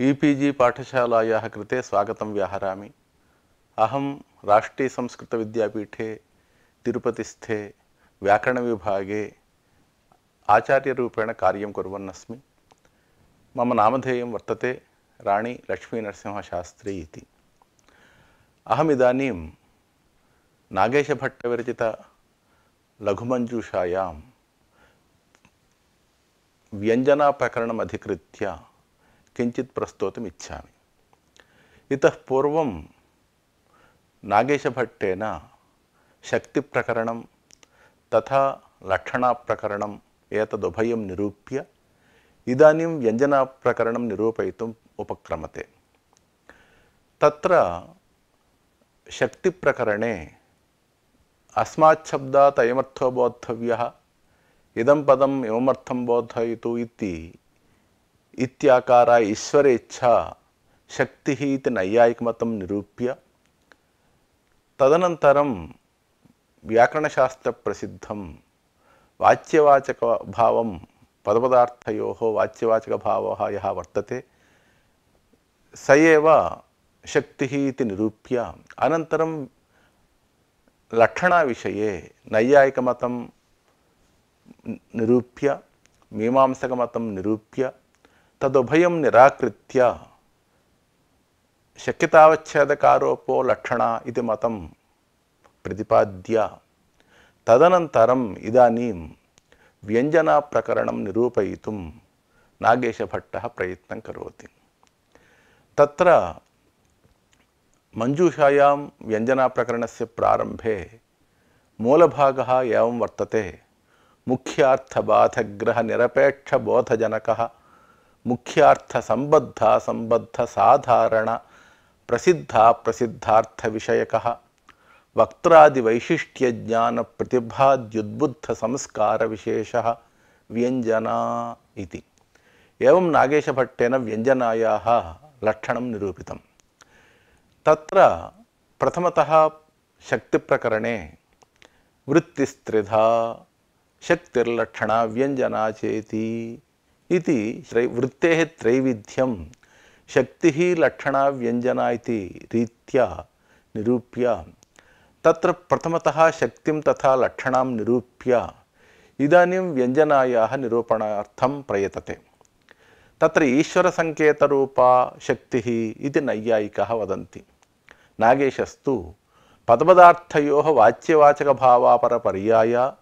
E-PG पाठशालायाः कृते स्वागतं व्याहरामि। अहं राष्ट्रीयसंस्कृतविद्यापीठे तिरुपतिस्थे व्याकरणविभागे आचार्यरूपेण कार्यं कुर्वन्नस्मि। मम नामधेयं वर्तते राणी लक्ष्मीनरसिंहशास्त्री इति। अहमिदानीं नागेशभट्टविरचितलघुमञ्जूषायां व्यञ्जनाप्रकरणम् अधिकृत्य किञ्चित् प्रस्तोतुम् इच्छामि। इतः पूर्वं नागेशभट्टेन शक्तिप्रकरणं तथा लक्षणाप्रकरणम् एतदुभयं निरूप्य इदानीं व्यञ्जनाप्रकरणं निरूपयितुम् उपक्रमते। तत्र शक्तिप्रकरणे अस्मात् शब्दात् अयमर्थो बोद्धव्यः, इदं पदम् इममर्थं बोधयतु इत्याकारा ईश्वरेच्छा शक्तिः इति नैयायिकमतं निरूप्य तदनन्तरं व्याकरणशास्त्रप्रसिद्धं वाच्यवाचकभावं पदपदार्थयोः वाच्यवाचकभावः यः वर्तते स एव शक्तिः इति निरूप्य अनन्तरं लक्षणाविषये नैयायिकमतं निरूप्य मीमांसकमतं निरूप्य तदुभयं निराकृत्य शक्यतावच्छेदकारोपो लक्षणा इति मतं प्रतिपाद्य तदनन्तरम् इदानीं व्यञ्जनाप्रकरणं निरूपयितुं नागेशभट्टः प्रयत्नं करोति। तत्र मञ्जूषायां व्यञ्जनाप्रकरणस्य प्रारम्भे मूलभागः एवं वर्तते। मुख्यार्थबाधग्रहनिरपेक्षबोधजनकः मुख्यार्थसम्बद्धासम्बद्धसाधारण प्रसिद्धाप्रसिद्धार्थविषयकः वक्त्रादिवैशिष्ट्यज्ञानप्रतिभाद्युद्बुद्धसंस्कारविशेषः व्यञ्जना इति। एवं नागेशभट्टेन व्यञ्जनायाः लक्षणं निरूपितं। तत्र प्रथमतः शक्तिप्रकरणे वृत्तिस्त्रिधा शक्तिर्लक्षणा व्यञ्जना चेति इति वृत्तेः त्रैविध्यं शक्तिः लक्षणा व्यञ्जना इति रीत्या निरूप्य तत्र प्रथमतः शक्तिं तथा लक्षणां निरूप्य इदानीं व्यञ्जनायाः निरूपणार्थं प्रयतते। तत्र ईश्वरसङ्केतरूपा शक्तिः इति नैयायिकाः वदन्ति। नागेशस्तु पदपदार्थयोः वाच्यवाचकभावापरपर्याया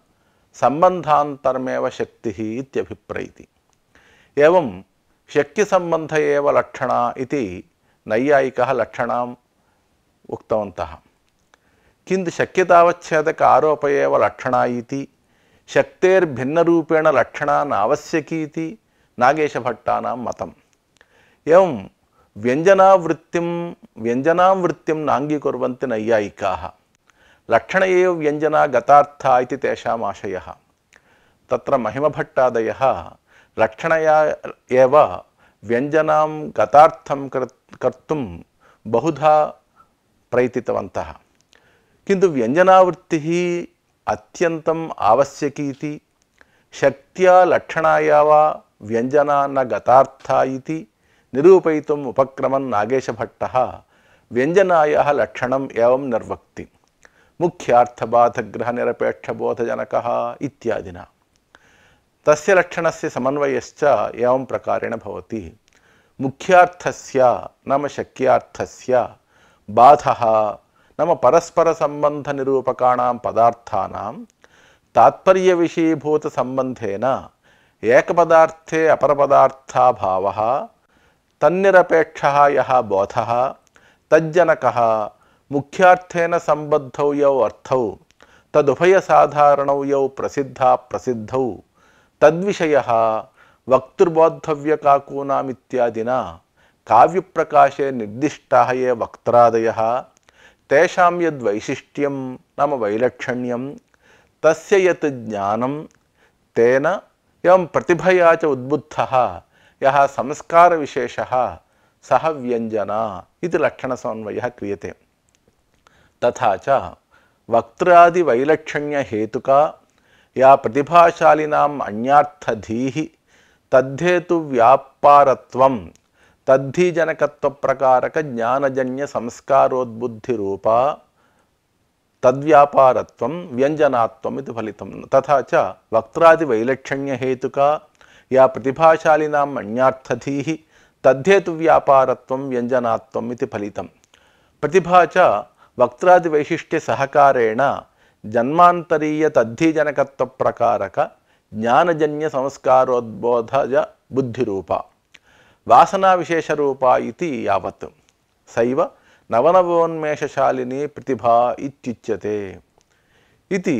सम्बन्धान्तरमेव शक्तिः इत्यभिप्रैति। एवं शक्यसम्बन्ध एव लक्षणा इति नैयायिकः लक्षणाम् उक्तवन्तः। किन्तु शक्यतावच्छेदक आरोप एव लक्षणा इति शक्तेर्भिन्नरूपेण लक्षणा नावश्यकी इति नागेशभट्टानां मतम्। एवं व्यञ्जनां वृत्तिं नाङ्गीकुर्वन्ति नैयायिकाः। लक्षण एव व्यञ्जना गतार्था इति तेषाम् आशयः। तत्र महिमभट्टादयः लक्षणया एव व्यञ्जनां गतार्थं कर्तुं बहुधा प्रयतितवन्तः। किन्तु व्यञ्जनावृत्तिः अत्यन्तम् आवश्यकी इति शक्त्या लक्षणाया वा व्यञ्जना न गतार्था इति निरूपयितुम् उपक्रमन् नागेशभट्टः व्यञ्जनायाः लक्षणम् एवं निर्वक्ति। मुख्यार्थबाधग्रहनिरपेक्षबोधजनकः इत्यादिना। तस्य लक्षणस्य समन्वयश्च एवं प्रकारेण भवति। मुख्यार्थस्य नाम शक्यार्थस्य बाधः नाम परस्परसम्बन्धनिरूपकाणां पदार्थानां तात्पर्यविषयीभूतसम्बन्धेन एकपदार्थे अपरपदार्थाभावः तन्निरपेक्षः यः बोधः तज्जनकः मुख्यार्थेन सम्बद्धौ यौ अर्थौ तदुभयसाधारणौ यौ प्रसिद्धौ तद्विषयः वक्तुर्बोद्धव्यकाकूनामित्यादिना काव्यप्रकाशे निर्दिष्टाः ये वक्त्रादयः तेषां यद्वैशिष्ट्यं नाम वैलक्षण्यं तस्य यत् ज्ञानं तेन एवं प्रतिभया च उद्बुद्धः यः संस्कारविशेषः सः व्यञ्जना इति लक्षणसमन्वयः क्रियते। तथा च वक्त्रादिवैलक्षण्यहेतुका या प्रतिभाशालिनाम् अन्यार्थधीः तद्धेतु व्यापारत्वं తద్ధీజనకత్వ ప్రకారక జ్ఞానజన్య సంస్కారోద్బుద్ధి రూప తద్వ్యాపారత్వం వ్యంజనాత్వం ఇది ఫలితం. తథా చ వక్త్రాది వైలక్షణ్య హేతుక యా ప్రతిభాశాలినాం అన్యార్థధీః తద్ధేతు వ్యాపారత్వం వ్యంజనాత్వం ఇది ఫలితం. ప్రతిభా చ వక్త్రాది వైశిష్ట్య సహకారేణ జన్మాంతరీయ తద్ధీజనకత్వ ప్రకారక జ్ఞానజన్య సంస్కారోద్బోధజ బుద్ధిరూప వాసనా విశేష రూప ఇది యావత్ సైవ నవనవోన్మేషశాలిని ప్రతిభా ఇత్యుచ్యతే. ఇది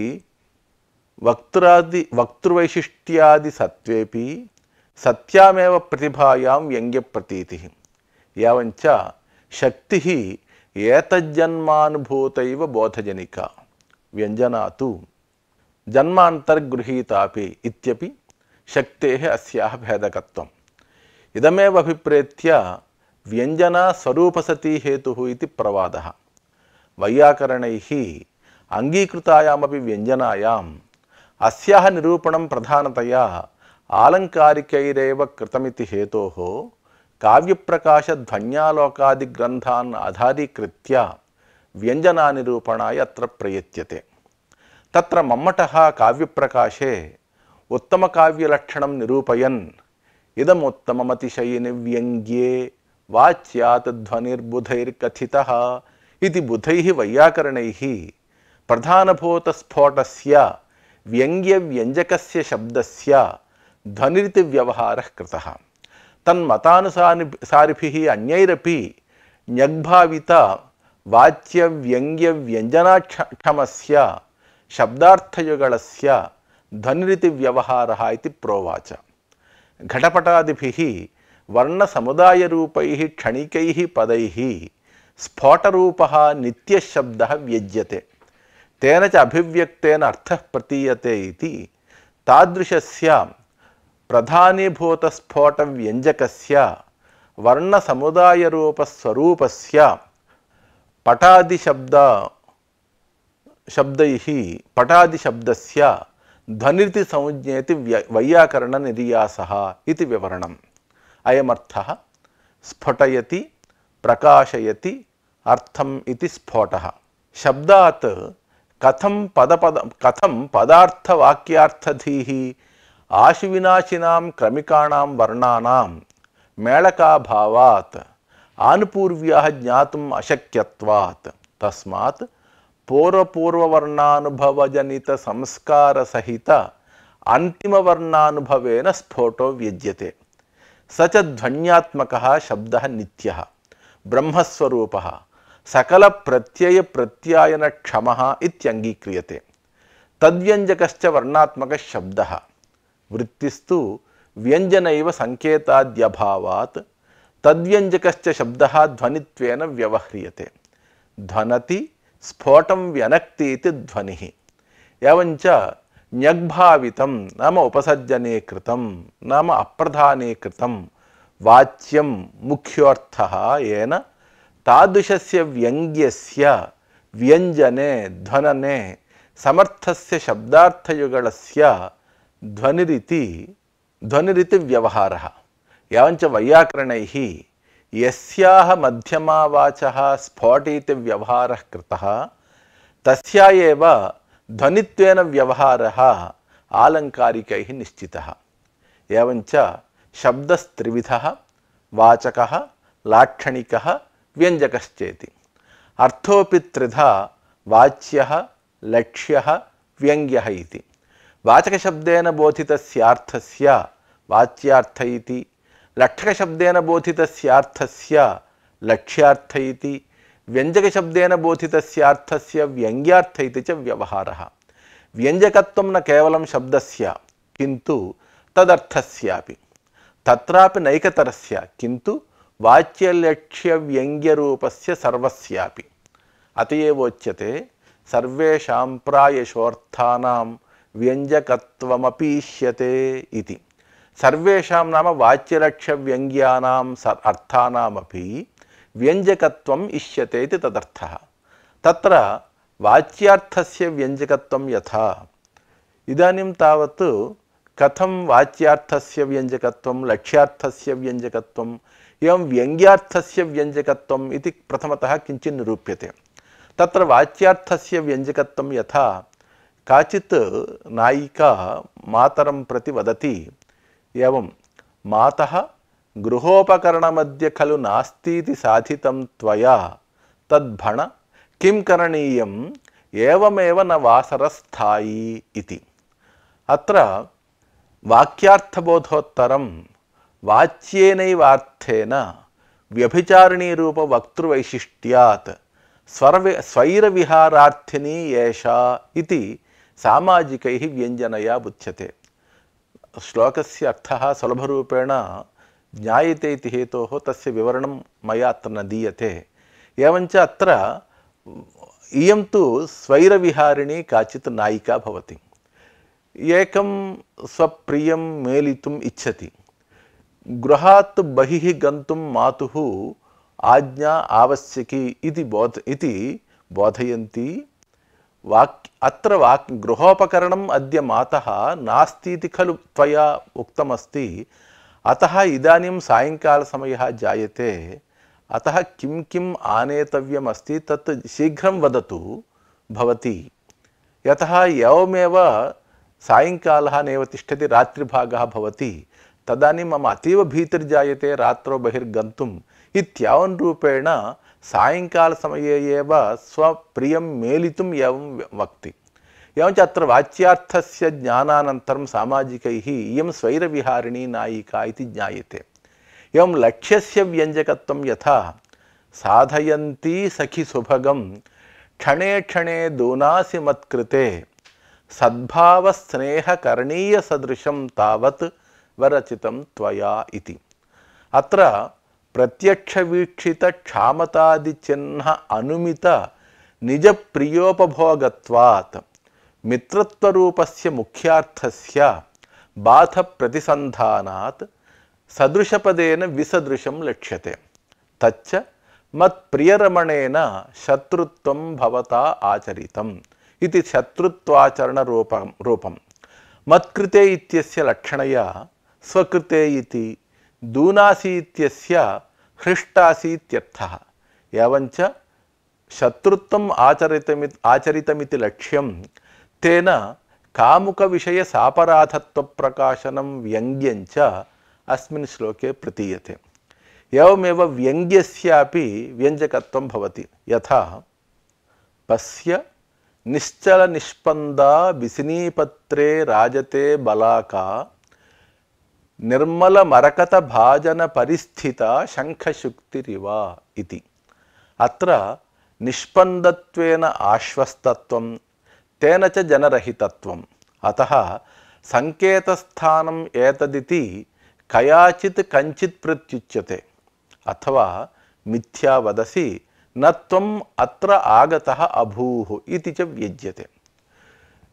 వక్తృవైశిష్ట్యాది సత్వేపి సత్యామేవ ప్రతిభాయాం వ్యంగ్యప్రతీతి. యావంచ శక్తి ఏతజ్జన్మానుభూతైవ బోధజనిక వ్యంజనాతు జన్మాంతర్గృహీతాపి ఇత్యపి శక్తేః అస్యాః భేదకత్వం. ఇదమేవ అభిప్రేత్య వ్యంజన స్వరూపసతీ హేతుః ఇది ప్రవాదః. వైయాకరణైః అంగీకృతాయామపి వ్యంజనాయాం అస్యాః నిరూపణం ప్రధానతయా ఆలంకారికైరేవ కృతమితి హేతోః కావ్యప్రకాశధ్వన్యాలోకాది గ్రంథాన్ ఆధారీకృత్య వ్యంజనానిరూపణాయ అత్ర ప్రయత్యతే. తత్ర మమ్మటః కావ్యప్రకాశే ఉత్తమకావ్యలక్షణం నిరూపయన్ ఇదముత్తమమతిశయిని వ్యంగ్యే వాచ్యాత్ ధ్వనిర్బుధైర్కథితః ఇది బుధైః వైయాకరణైః ప్రధానభూతస్ఫోటస్య వ్యంగ్యవ్యంజకస్య శబ్దస్య ధ్వనిరితి వ్యవహారः కృతः. తన్మతానుసారిభిः అన్యైరపి న్యగ్భావిత వాచ్యవ్యంగ్యవ్యంజనాక్షమస్య శబ్దార్థయుగళస్య ధ్వనిరితి వ్యవహారः ఇది ప్రోవాచ. ఘటపటాదిభిः వర్ణసముదాయరూపైः క్షణికైः పदैः స్ఫోటరూపः నిత్యశబ్దः వ్యజ్యతే తేన చ అభివ్యక్తేన అర్థः ప్రతీయతే ఇతి తాదృశస్య ప్రధానీభూతస్ఫోటవ్యంజకస్య వర్ణసముదాయరూపస్వరూపస్య పటాదిశబ్దస్య ధ్వనిరితి సంజ్ఞేతి వైయాకరణ నిర్యాసః ఇది వివరణం. అయమర్థః స్ఫుటయతి ప్రకాశయతి అర్థం ఇది స్ఫోటః. శబ్దాత్ కథం పదార్థవాక్యార్థధీః ఆశువినాశినాం క్రమికాణాం వర్ణానాం మేళకాభావాత్ ఆనుపూర్వ్యాః జ్ఞాతుం అశక్యత్వాత్ తస్మాత్ పూర్వవర్ణానుభవజనిత సంస్కారసహిత అంతిమవర్ణానుభవేన స్ఫోటో వ్యజ్యతే. స చ ధ్వన్యాత్మకः శబ్దः నిత్యः బ్రహ్మస్వరూపः సకల ప్రత్యయన క్షమః ఇత్యంగీక్రియతే. తద్వ్యంజకశ్చ వర్ణాత్మకः శబ్దः వృత్తిస్తు వ్యంజనైవ సంకేతాద్యభావాత్ తద్వ్యంజకశ్చ శబ్దः ధ్వనిత్వేన వ్యవహ్రియతే. ధ్వనతి స్ఫోటం వ్యనక్తి ఇది ధ్వనిః. ఏవంచ న్యగ్భావితం నామ ఉపసర్జనే కృతం నామ అప్రధానే కృతం వాచ్యం ముఖ్యోర్థః ఏన తాదృశస్య వ్యంగ్యస్య వ్యంజనే ధ్వననే సమర్థస్య శబ్దార్థయుగళస్య ధ్వనిరితి వ్యవహారः. ఏవంచ వైయాకరణైః యస్యాః మధ్యమా వాచః స్ఫోటీతి వ్యవహారः కృతः తస్యా ఏవ ధ్వనిత్వేన వ్యవహారः ఆలంకారికైః నిశ్చితः. ఏవంచ శబ్దస్త్రివిధः వాచకः లాక్షణికः వ్యంజకశ్చేతి. అర్థోపి త్రిధా వాచ్యः లక్ష్యः వ్యంగ్యः ఇతి. వాచకశబ్దేన బోధితస్యార్థస్య వాచ్యార్థ ఇతి, లక్షకశబ్దేన బోధితస్యార్థస్య లక్ష్యార్థ ఇతి, వ్యంజకశబ్దేన బోధితస్యార్థస్య వ్యంగ్యార్థ ఇతి చ వ్యవహారः. వ్యంజకత్వం న కేవలం శబ్దస్య కింటు తదర్థస్యాపి తత్రాపి నైకతరస్య కింటు వాచ్యలక్ష్యవ్యంగ్యరూపస్య సర్వస్యాపి. అత ఏవోచ్యతే సర్వేషాం ప్రాయశోర్థానాం వ్యంజకత్వమపీష్యతే ఇది. సర్వేషాం నామ వాచ్యలక్ష్యవ్యంగ్యానాం అర్థానామపి వ్యంజకత్వం ఇష్యతే ఇది తదర్థః. తత్ర వాచ్యార్థస్య వ్యంజకత్వం యథా. ఇదానీం తావత్ కథం వాచ్యార్థస్య వ్యంజకత్వం లక్ష్యార్థస్య వ్యంజకత్వం एवं व्यङ्ग्यार्थस्य व्यञ्जकत्वम् इति प्रथमतः किञ्चित् निरूप्यते। तत्र वाच्यार्थस्य व्यञ्जकत्वं यथा काचित् नायिका मातरं प्रति वदति एवं मातः गृहोपकरणमध्ये खलु नास्तीति साधितं त्वया तद्भण किं करणीयम् एवमेव न वासरस्थायी इति। अत्र वाक्यार्थबोधोत्तरं वाच्येनैवार्थेन व्यभिचारिणीरूपवक्तृवैशिष्ट्यात् स्वैरविहारार्थिनी एषा इति सामाजिकैः व्यञ्जनया बुध्यते। श्लोकस्य अर्थः सुलभरूपेण ज्ञायते इति हेतोः तस्य विवरणं मया अत्र न दीयते। एवञ्च अत्र इयं तु स्वैरविहारिणी काचित् नायिका भवति। एकं स्वप्रियं मेलितुम् इच्छति। गृहात् बहिः गन्तुं मातुः आज्ञा आवश्यकी इति बोधयन्ती अत्र गृहोपकरणम् अद्य मातः नास्ति इति खलु त्वया उक्तमस्ति, अतः इदानीं सायङ्कालसमयः जायते, अतः किं किम् आनेतव्यमस्ति तत् शीघ्रं वदतु भवती, यतः एवमेव सायङ्कालः नैव तिष्ठति, रात्रिभागः भवति, तदानीं मम अतीव भीतिर्जायते रात्रौ बहिर्गन्तुम् इत्यावन् रूपेण सायङ्कालसमये एव स्वप्रियं मेलितुम् एवं वक्ति। एवञ्च अत्र वाच्यार्थस्य ज्ञानानन्तरं सामाजिकैः इयं स्वैरविहारिणी नायिका इति ज्ञायते। एवं लक्ष्यस्य व्यञ्जकत्वं यथा साधयन्ती सखि सुभगं क्षणे क्षणे दूनासि मत्कृते सद्भावस्नेहकरणीयसदृशं तावत् वरचितं त्वया इति। अत्र प्रत्यक्षवीक्षितक्षामतादिचिह्न अनुमित निजप्रियोपभोगत्वात् मित्रत्वरूपस्य मुख्यार्थस्य बाधप्रतिसन्धानात् सदृशपदेन विसदृशं लक्ष्यते। तच्च मत्प्रियरमणेन शत्रुत्वं भवता आचरितम् इति शत्रुत्वाचरणरूपं। मत्कृते इत्यस्य लक्षणया स्वकृते इति, दूनासि इत्यस्य हृष्टासि इत्यर्थः। एवञ्च शत्रुत्वम् आचरितमिति लक्ष्यं तेन कामुकविषयसापराधत्वप्रकाशनं व्यङ्ग्यञ्च अस्मिन् श्लोके प्रतीयते। एवमेव व्यङ्ग्यस्यापि व्यञ्जकत्वं भवति। यथा पश्य निश्चलनिष्पन्दा बिसिनीपत्रे राजते बलाका निर्मलमरकतभाजनपरिस्थिता शङ्खशुक्तिरिव इति। अत्र निष्पन्दत्वेन आश्वस्तत्वं तेन च जनरहितत्वम्। अतः संकेतस्थानम् एतदिति कयाचित् कञ्चित् प्रत्युच्यते। अथवा मिथ्या वदसि न त्वम् अत्र आगतः अभूः इति च व्यज्यते।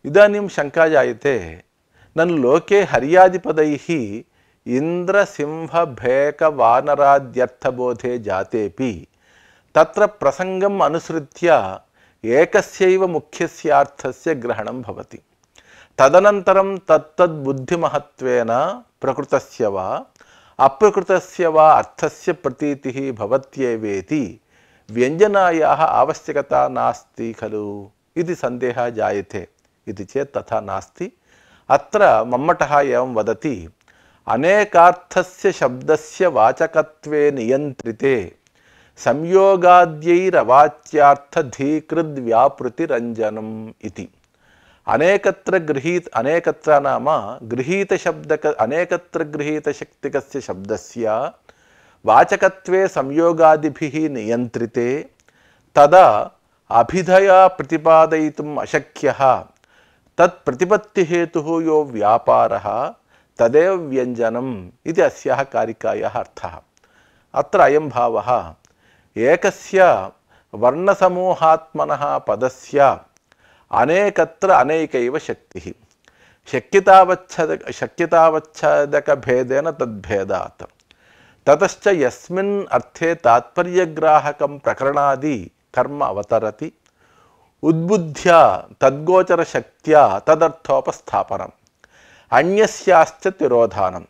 इदानीं शङ्का जायते, ननु लोके हर्यादिपदैः इन्द्रसिंहभेकवानराद्यर्थबोधे जातेपि तत्र प्रसङ्गम् अनुसृत्य एकस्यैव मुख्यस्यार्थस्य ग्रहणं भवति। तदनन्तरं तत्तद्बुद्धिमहत्वेन प्रकृतस्य वा अप्रकृतस्य वा अर्थस्य प्रतीतिः भवत्येवेति व्यञ्जनायाः आवश्यकता नास्ति खलु इति सन्देहः जायते। इति चेत् तथा नास्ति। अत्र मम्मटः एवं वदति, अनेकार्थस्य शब्दस्य वाचकत्वे नियन्त्रिते संयोगाद्यैरवाच्यार्थधीकृद्व्यापृतिरञ्जनम् इति। अनेकत्र नाम अनेकत्र गृहीतशक्तिकस्य शब्दस्य वाचकत्वे संयोगादिभिः नियन्त्रिते तदा अभिधया प्रतिपादयितुम् अशक्यः तत्प्रतिपत्तिहेतुः यो व्यापारः तदेव व्यञ्जनम् इति अस्याः कारिकायाः अर्थः। अत्र अयं भावः एकस्य वर्णसमूहात्मनः पदस्य अनेकत्र अनेकैव शक्तिः शक्यतावच्छेदकभेदेन तद्भेदात् ततश्च यस्मिन् अर्थे तात्पर्यग्राहकं प्रकरणादि कर्म अवतरति उद्बुद्ध्या तद्गोचरशक्त्या तदर्थोपस्थापनम् अन्यस्याश्च तिरोधानं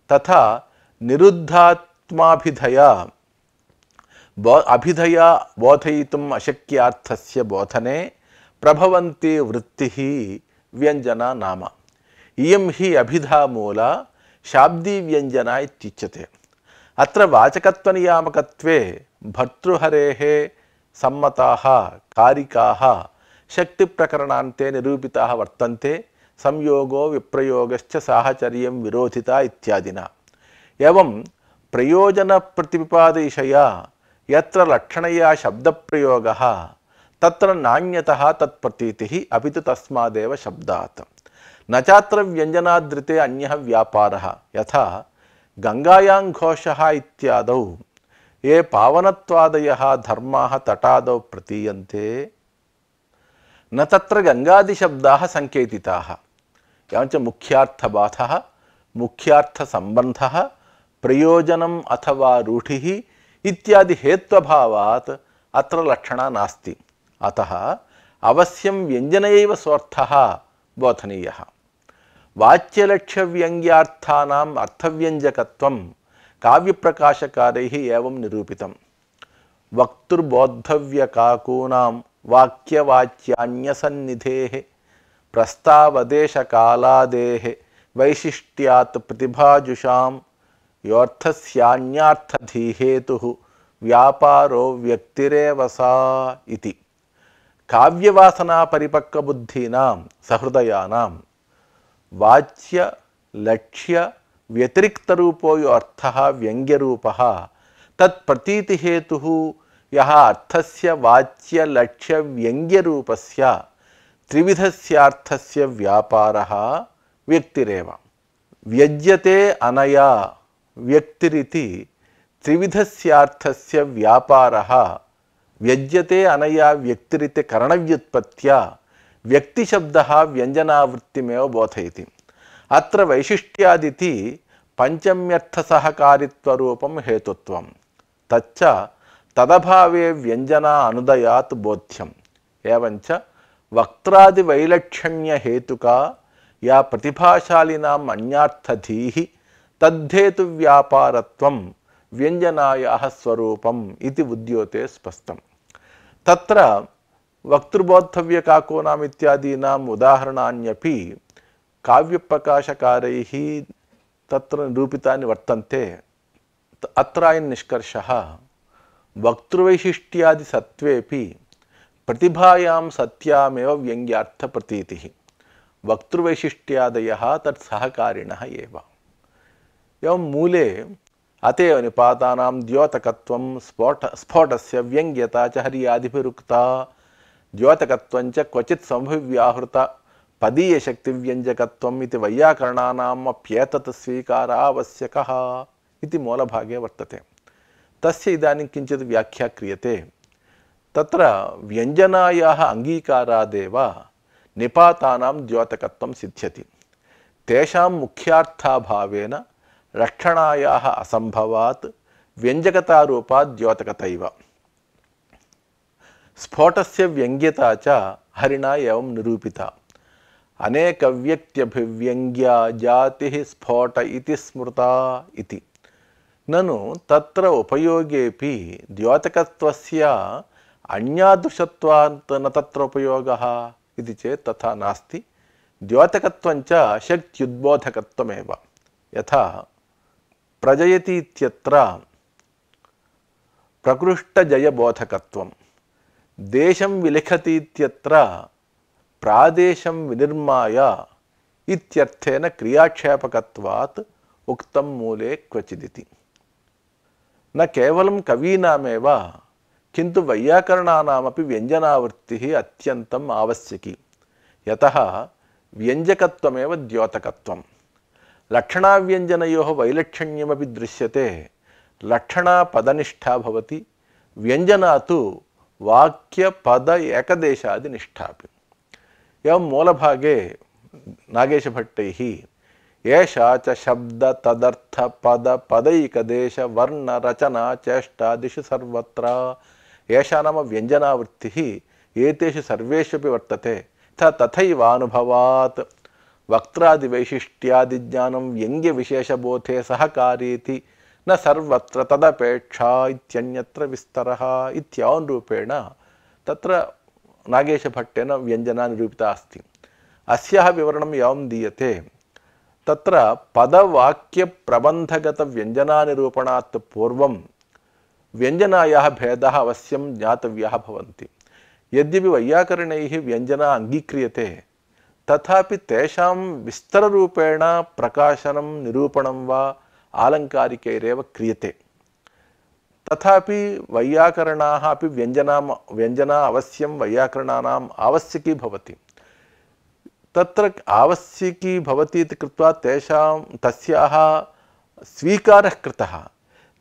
तथा निरुद्धात् आत्माभिधया अभिधया बोधयितुम् अशक्यार्थस्य बोधने प्रभवन्ति वृत्तिः व्यञ्जना नाम। इयं हि अभिधा मूला शाब्दी व्यञ्जना इत्युच्यते। अत्र वाचकत्वनियामकत्वे भर्तृहरेः सम्मताः कारिकाः शक्तिप्रकरणान्ते निरूपिताः वर्तन्ते। संयोगो विप्रयोगश्च साहचर्यं विरोधिता इत्यादिना। एवं प्रयोजनप्रतिपादयिषया यत्र लक्षणया शब्दप्रयोगः तत्र नान्यतः तत्प्रतीतिः अपि तु तस्मादेव शब्दात्। न चात्र व्यञ्जनादृते अन्यः व्यापारः। यथा गङ्गायां घोषः इत्यादौ ये पावनत्वादयः धर्माः तटादौ प्रतीयन्ते न तत्र गङ्गादिशब्दाः सङ्केतिताः। एवञ्च मुख्यार्थबाधः मुख्यार्थसम्बन्धः प्रयोजनम् अथवा रूढिः इत्यादि हेत्वभावात् अत्र लक्षणा नास्ति। अतः अवश्यं व्यञ्जन एव सोऽर्थः बोधनीयः। वाच्यलक्ष्यव्यङ्ग्यार्थानाम् अर्थव्यञ्जकत्वं काव्यप्रकाशकारैः एवं निरूपितम्। वक्तुर्बोद्धव्यकाकूनां वाक्यवाच्यान्यसन्निधेः प्रस्तावदेशकालादेः वैशिष्ट्यात् प्रतिभाजुषां योऽर्थस्यान्यार्थधीहेतुः व्यापारो व्यक्तिरेव सा इति। काव्यवासनापरिपक्वबुद्धीनां सहृदयानां वाच्य लक्ष्य व्यतिरिक्तरूपो यो अर्थः व्यङ्ग्यरूपः तत्प्रतीतिहेतुः यः अर्थस्य वाच्य लक्ष्य व्यङ्ग्यरूपस्य त्रिविधस्यार्थस्य व्यापारः व्यक्तिरेव। व्यज्यते अनया व्यक्तिरिति त्रिविधस्यार्थस्य व्यापारः व्यज्यते अनया व्यक्तिरिति करणव्युत्पत्त्या व्यक्तिशब्दः व्यञ्जनावृत्तिमेव बोधयति। अत्र वैशिष्ट्यादिति पंचम्यर्थसहकारित्वरूपं हेतुत्वं तच्च तदभावे व्यञ्जना अनुदयात् बोध्यम्। एवञ्च वक्त्रादिवैलक्षण्यहेतुका या प्रतिभाशालिनाम् अन्यार्थधीः तद्धेतुव्यापारत्वं व्यञ्जनायाः स्वरूपम् इति उद्योते स्पष्टम्। तत्र वक्तृबोद्धव्यकाकोनाम् इत्यादीनाम् उदाहरणान्यपि काव्यप्रकाशकारैः तत्र निरूपितानि वर्तन्ते। अत्र अयं निष्कर्षः वक्तृवैशिष्ट्यादि सत्त्वेपि प्रतिभायां सत्यामेव व्यङ्ग्यार्थप्रतीतिः। वक्तृवैशिष्ट्यादयः तत्सहकारिणः एव। एवं मूले अतएव निपातानां द्योतकत्वं स्फोटस्य व्यङ्ग्यता च हर्यादिभिरुक्ता द्योतकत्वं च क्वचित् समभिव्याहृत पदीयशक्तिव्यञ्जकत्वम् इति वैयाकरणानाम् अप्येतत् स्वीकार आवश्यकः इति मूलभागे वर्तते। तस्य इदानीं किञ्चित् व्याख्या क्रियते। तत्र व्यञ्जनायाः अङ्गीकारादेव निपातानां द्योतकत्वं सिद्ध्यति। तेषां मुख्यार्थाभावेन लक्षणायाः असम्भवात् व्यञ्जकतारूपात् द्योतकतैव। स्फोटस्य व्यङ्ग्यता च हरिणा एवं निरूपिता। अनेकव्यक्त्यभिव्यङ्ग्या जातिः स्फोट इति स्मृता इति। ननु तत्र उपयोगेपि द्योतकत्वस्य अन्यादृशत्वात् न तत्र उपयोगः इति चेत् तथा नास्ति। द्योतकत्वञ्च शक्त्युद्बोधकत्वमेव। यथा प्रजयति इत्यत्र प्रकृष्टजयबोधकत्वं, देशं विलिखति इत्यत्र प्रादेशं विनिर्माय इत्यर्थेन क्रियाक्षेपकत्वात् उक्तं मूले क्वचिदिति। न केवलं कवीनामेव किन्तु वैयाकरणानामपि व्यञ्जनावृत्तिः अत्यन्तम् आवश्यकी। यतः व्यञ्जकत्वमेव द्योतकत्वं। लक्षणाव्यञ्जनयोः वैलक्षण्यमपि दृश्यते। लक्षणा पदनिष्ठा भवति, व्यञ्जना तु वाक्यपद एकदेशादिनिष्ठापि। एवं मूलभागे नागेशभट्टैः एषा च शब्द तदर्थ पद पदैकदेश वर्ण रचना चेष्टादिषु सर्वत्र एषा नाम व्यञ्जनावृत्तिः एतेषु सर्वेष्वपि वर्तते। तथैवानुभवात् वक्त्रादिवैशिष्ट्यादिज्ञानं व्यङ्ग्यविशेषबोधे सहकारीति न न सर्वत्र तदपेक्षा इत्यन्यत्र विस्तरः इत्यावन् रूपेण तत्र नागेशभट्टेन व्यञ्जना निरूपिता अस्ति। अस्याः विवरणं यावन् दीयते तत्र पदवाक्यप्रबन्धगतव्यञ्जनानिरूपणात् पूर्वं व्यञ्जनायाः भेदाः अवश्यं ज्ञातव्याः भवन्ति। यद्यपि वैयाकरणैः व्यञ्जना अङ्गीक्रियते तथापि तेषां विस्तररूपेण प्रकाशनं निरूपणं वा आलङ्कारिकैरेव क्रियते। तथापि वैयाकरणाः अपि व्यञ्जना अवश्यं वैयाकरणानाम् आवश्यकी भवति। तत्र आवश्यकी भवति इति कृत्वा तस्याः स्वीकारः कृतः,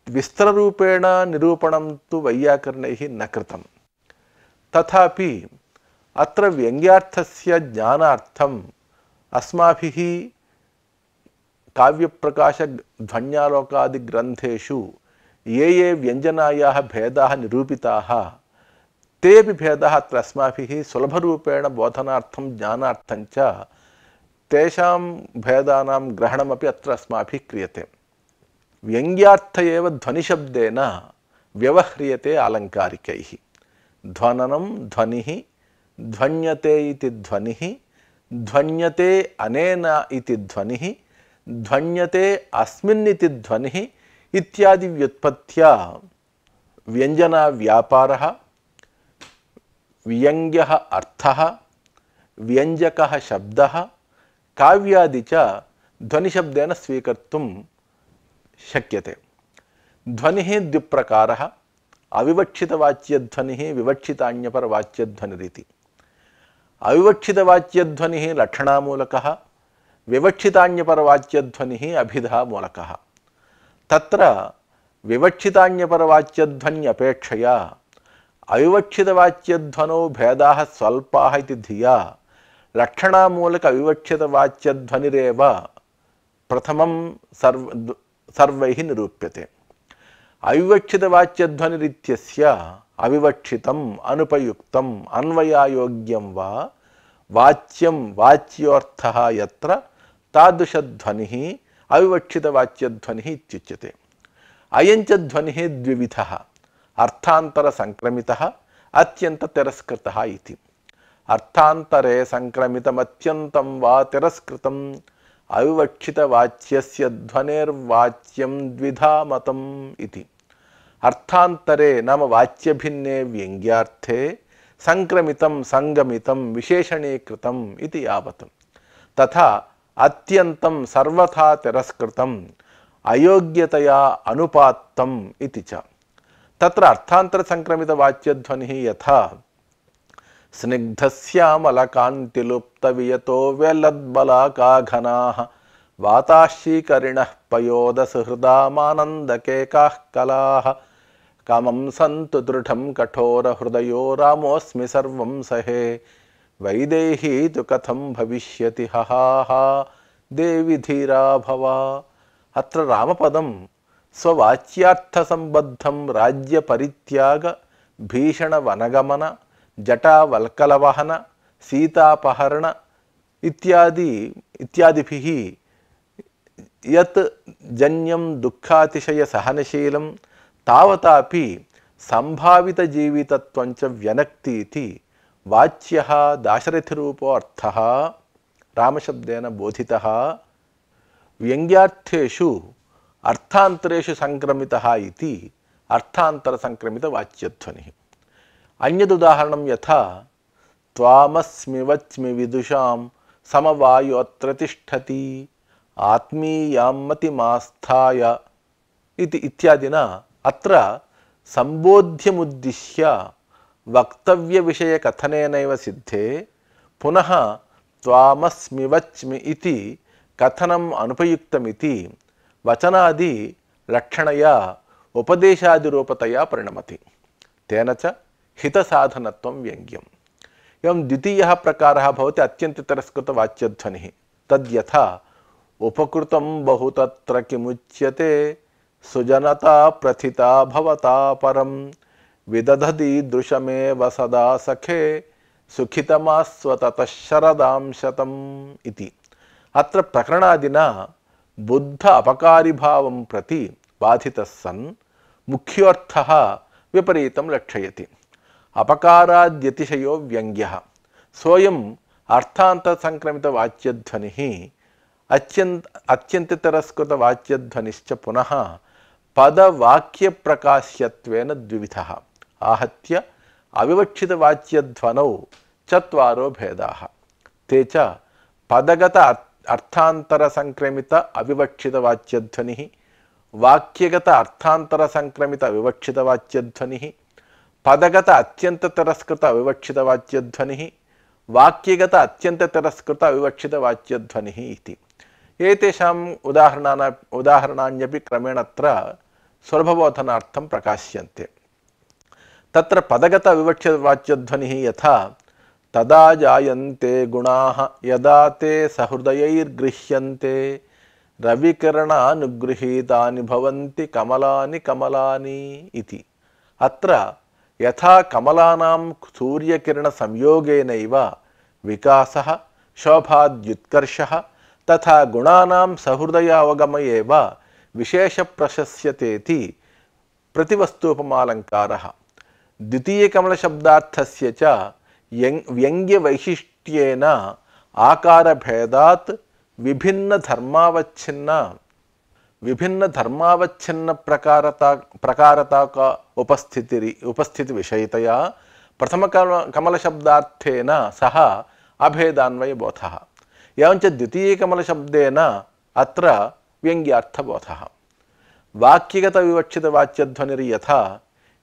विस्तररूपेण निरूपणं तु वैयाकरणैः न कृतं। तथापि अत्र व्यङ्ग्यार्थस्य ज्ञानार्थम् अस्माभिः काव्यप्रकाशध्वन्यालोकादिग्रन्थेषु ये व्यञ्जनायाः भेदाः निरूपिताः तेऽपि भेदाः अत्र अस्माभिः सुलभरूपेण बोधनार्थं ज्ञानार्थं च तेषां भेदानां ग्रहणमपि अत्र अस्माभिः क्रियते। व्यङ्ग्यार्थ एव ध्वनिशब्देन व्यवह्रियते आलङ्कारिकैः। ध्वननं ध्वनिः, ध्वन्यते इति ध्वनिः, ध्वन्यते अनेन इति ध्वनिः, ध्वन्यते अस्मिन् इति ध्वनिः इत्यादि व्युत्पत्त्या व्यञ्जनाव्यापारः, व्यङ्ग्यः अर्थः, व्यञ्जकः शब्दः, काव्यादि च ध्वनिशब्देन स्वीकर्तुं शक्यते। ध्वनिः द्विप्रकारः, अविवक्षितवाच्यध्वनिः, विवक्षितान्यपरवाच्यध्वनिरिति। अविवक्षितवाच्यध्वनिः लक्षणामूलकः, विवक्षितान्यपरवाच्यध्वनिः अभिधामूलकः। तत्र विवक्षितान्यपरवाच्यध्वन्यपेक्षया अविवक्षितवाच्यध्वनौ भेदाः स्वल्पाः इति धिया लक्षणामूलक अविवक्षितवाच्यध्वनिरेव प्रथमं सर्वैः निरूप्यते। अविवक्षितवाच्यध्वनिरित्यस्य अविवक्षितम्, अनुपयुक्तम्, अन्वयायोग्यं वा वाच्यं, वाच्योर्थः यत्र तादृशध्वनिः अविवक्षितवाच्यध्वनिः इत्युच्यते। अयञ्च ध्वनिः द्विविधः, अर्थान्तरसंक्रमितः, अत्यन्ततिरस्कृतः इति। अर्थान्तरे संक्रमितमत्यन्तं वा तिरस्कृतम् अविवक्षितवाच्यस्य ध्वनेर्वाच्यं द्विधा मतम् इति। अर्थान्तरे नाम वाच्यभिन्ने व्यङ्ग्यार्थे संक्रमितं संगमितं विशेषणीकृतम् इति यावत्। तथा अत्यन्तं सर्वथा तिरस्कृतम् अयोग्यतया अनुपात्तम् इति च। तत्र अर्थान्तरसंक्रमितवाच्यध्वनिः यथा स्निग्धस्यामलकान्तिलुप्तवियतो व्यलद्बलाकाघनाः वाताशीकरिणः पयोदसहृदामानन्दकेकाः कलाः कामं सन्तु दृढं कठोरहृदयो रामोऽस्मि सर्वं सहे वैदेही तु कथं भविष्यति हहाहा देवि धीरा भव। अत्र रामपदं स्ववाच्यार्थसम्बद्धं राज्यपरित्याग भीषणवनगमन जटावल्कलवहन सीतापहरण इत्यादिभिः यत् जन्यं दुःखातिशयसहनशीलं तावतापि संभावितजीवितत्वं च व्यनक्ति इति वाच्यः दाशरथिरूपो अर्थः रामशब्देन बोधितः। व्यङ्ग्यार्थेषु अर्थान्तरेषु संक्रमितः इति अर्थान्तरसंक्रमितवाच्यध्वनिः। अन्यदुदाहरणं यथा त्वामस्मि वच्मि विदुषां समवायोऽत्र तिष्ठति आत्मीयां मतिमास्थाय इति इत्यादिना अत्र सम्बोध्यमुद्दिश्य वक्तव्यविषयकथनेनैव सिद्धे पुनः त्वामस्मि वच्मि इति कथनम् अनुपयुक्तमिति वचनादि लक्षणया उपदेशादिरूपतया परिणमति। तेन च हितसाधनत्वं व्यङ्ग्यम्। एवं द्वितीयः प्रकारः भवति अत्यन्ततिरस्कृतवाच्यध्वनिः। तद्यथा उपकृतं बहु तत्र किमुच्यते सुजनता प्रथिता भवता परं विदधदीदृशमेव सदा सखे सुखितमास्वततः शरदां शतम् इति। अत्र प्रकरणादिना बुद्ध अपकारिभावं प्रति बाधितः सन् मुख्योऽर्थः विपरीतं लक्षयति। अपकाराद्यतिशयो व्यङ्ग्यः। सोऽयम् अर्थान्तसंक्रमितवाच्यध्वनिः अत्यन्तितरस्कृतवाच्यध्वनिश्च पुनः पदवाक्यप्रकाश्यत्वेन द्विविधः। आहत्य अविवक्षितवाच्यध्वनौ चत्वारो भेदाः। ते च पदगत अर्थान्तरसंक्रमित अविवक्षितवाच्यध्वनिः, वाक्यगत अर्थान्तरसंक्रमित अविवक्षितवाच्यध्वनिः, पदगत अत्यन्ततिरस्कृत अविवक्षितवाच्यध्वनिः, वाक्यगत अत्यन्ततिरस्कृत अविवक्षितवाच्यध्वनिः इति। एतेषाम् उदाहरणान्यपि क्रमेण अत्र सुलभबोधनार्थं प्रकाश्यन्ते। तत्र पदगत अविवक्षितवाच्यध्वनिः यथा तदा जायन्ते गुणाः यदा ते सहृदयैर्गृह्यन्ते रविकिरणानुगृहीतानि भवन्ति कमलानि कमलानि इति। अत्र यथा कमलानां सूर्यकिरणसंयोगेनैव विकासः शोभाद्युत्कर्षः तथा गुणानां सहृदयावगम एव विशेषप्रशस्यतेति प्रतिवस्तूपमालङ्कारः। द्वितीयकमलशब्दार्थस्य च व्यङ्ग्यवैशिष्ट्येन आकारभेदात् विभिन्न प्रकारता उपस्थितिविषयतया प्रथमकमलशब्दार्थेन सह अभेदान्वयबोधः। एवञ्च द्वितीयकमलशब्देन अत्र व्यङ्ग्यार्थबोधः। वाक्यगतविवक्षितवाच्यध्वनिर्यथा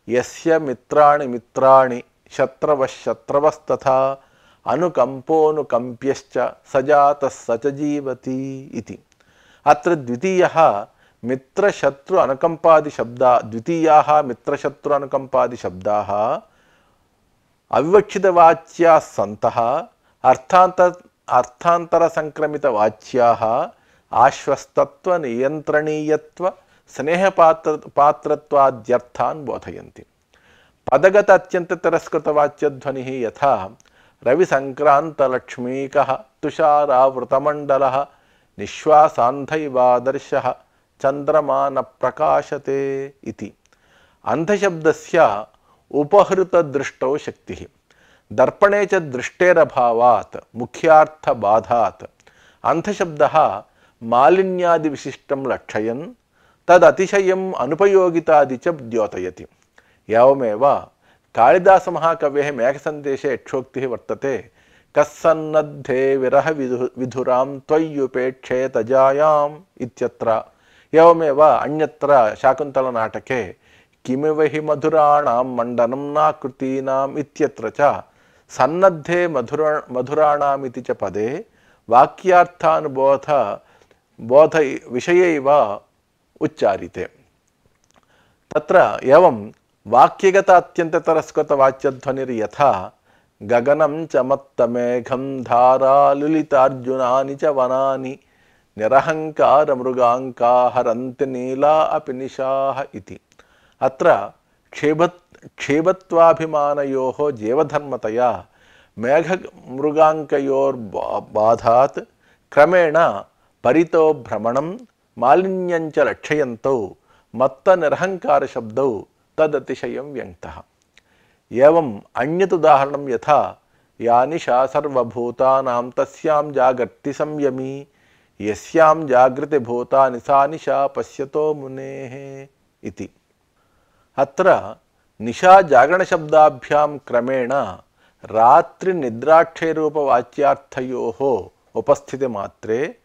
यस्य मित्राणि मित्राणि शत्रवस्तथा अनुकम्पोऽनुकम्प्यश्च सजातः स च जीवति इति। अत्र द्वितीयाः मित्रशत्रु अनुकम्पादिशब्दाः अविवक्षितवाच्याः सन्तः अर्थान्तरसंक्रमितवाच्याः आश्वस्तत्व नियन्त्रणीयत्व स्नेहपात्रत्वाद्यर्थान् बोधयन्ति। पदगत अत्यन्ततिरस्कृतवाच्यध्वनिः यथा रविसङ्क्रान्तलक्ष्मीकः तुषारावृतमण्डलः निःश्वासान्धैवादर्शः चन्द्रमा न प्रकाशते इति। अन्धशब्दस्य उपहृतदृष्टौ शक्तिः। दर्पणे च दृष्टेरभावात् मुख्यार्थबाधात् अन्धशब्दः मालिन्यादिविशिष्टं लक्षयन् तदतिशयम् अनुपयोगितादि च द्योतयति। एवमेव कालिदासमहाकवेः मेघसन्देशे यक्षोक्तिः वर्तते कस्सन्नद्धे विरह विधुरां त्वय्युपेक्षे तजायाम् इत्यत्र। एवमेव अन्यत्र शाकुन्तलनाटके किमिव हि मधुराणां मण्डनं नाकृतीनाम् इत्यत्र च सन्नद्धे मधुराणाम् इति च पदे वाक्यार्थानुबोध विषयैव उच्चारिते। तत्र एवं वाक्यगत अत्यन्ततरस्कृतवाच्यध्वनिर्यथा गगनं च मत्तमेघं धारालुलितार्जुनानि च वनानि निरहङ्कारमृगाङ्का हरन्ति नीला अपि निशाः इति। अत्र क्षेबत्वाभिमानयोः जीवधर्मतया मेघमृगाङ्कयोर्बाधात् क्रमेण परितो भ्रमणं मालिन्यञ्च लक्षयन्तौ मत्तनिरहङ्कारशब्दौ तदतिशयं व्यङ्क्तः। एवम् अन्यदुदाहरणं यथा या निशा सर्वभूतानां तस्यां जागर्ति संयमी यस्यां जागृतिभूतानि सा निशा पश्यतो मुनेः इति। अत्र निशा जागरणशब्दाभ्यां क्रमेण रात्रिनिद्राक्षयरूपवाच्यार्थयोः उपस्थितिमात्रे